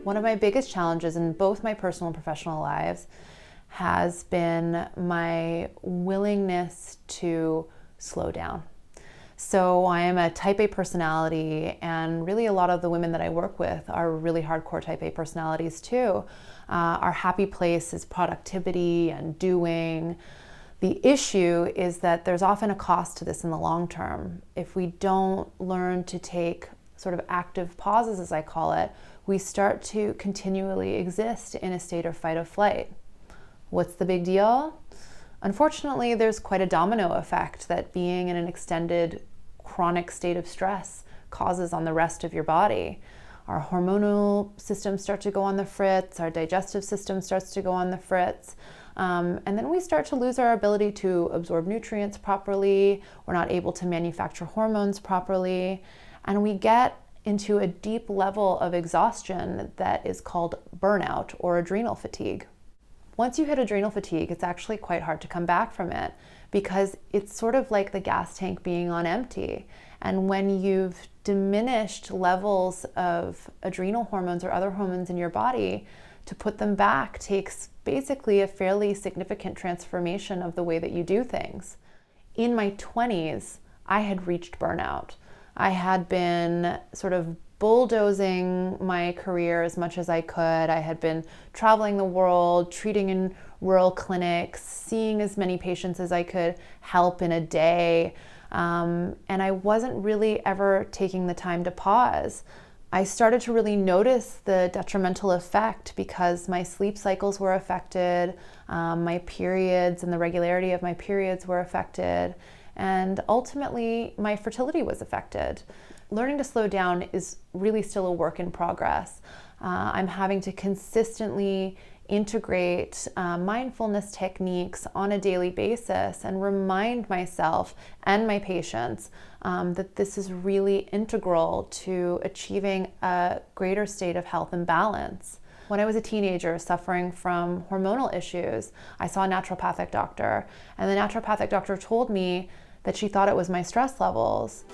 One of my biggest challenges in both my personal and professional lives has been my willingness to slow down. So I am a type A personality, and really a lot of the women that I work with are really hardcore type A personalities too. Our happy place is productivity and doing. The issue is that there's often a cost to this in the long term. If we don't learn to take sort of active pauses, as I call it, we start to continually exist in a state of fight or flight. What's the big deal? Unfortunately, there's quite a domino effect that being in an extended chronic state of stress causes on the rest of your body. Our hormonal systems start to go on the fritz, our digestive system starts to go on the fritz, and then we start to lose our ability to absorb nutrients properly. We're not able to manufacture hormones properly, and we get into a deep level of exhaustion that is called burnout or adrenal fatigue. Once you hit adrenal fatigue, it's actually quite hard to come back from it, because it's sort of like the gas tank being on empty. And when you've diminished levels of adrenal hormones or other hormones in your body, to put them back takes basically a fairly significant transformation of the way that you do things. In my 20s, I had reached burnout. I had been sort of bulldozing my career as much as I could. I had been traveling the world, treating in rural clinics, seeing as many patients as I could help in a day. And I wasn't really ever taking the time to pause. I started to really notice the detrimental effect because my sleep cycles were affected, my periods and the regularity of my periods were affected, and ultimately my fertility was affected. Learning to slow down is really still a work in progress. I'm having to consistently integrate mindfulness techniques on a daily basis and remind myself and my patients that this is really integral to achieving a greater state of health and balance. When I was a teenager suffering from hormonal issues, I saw a naturopathic doctor, and the naturopathic doctor told me that she thought it was my stress levels.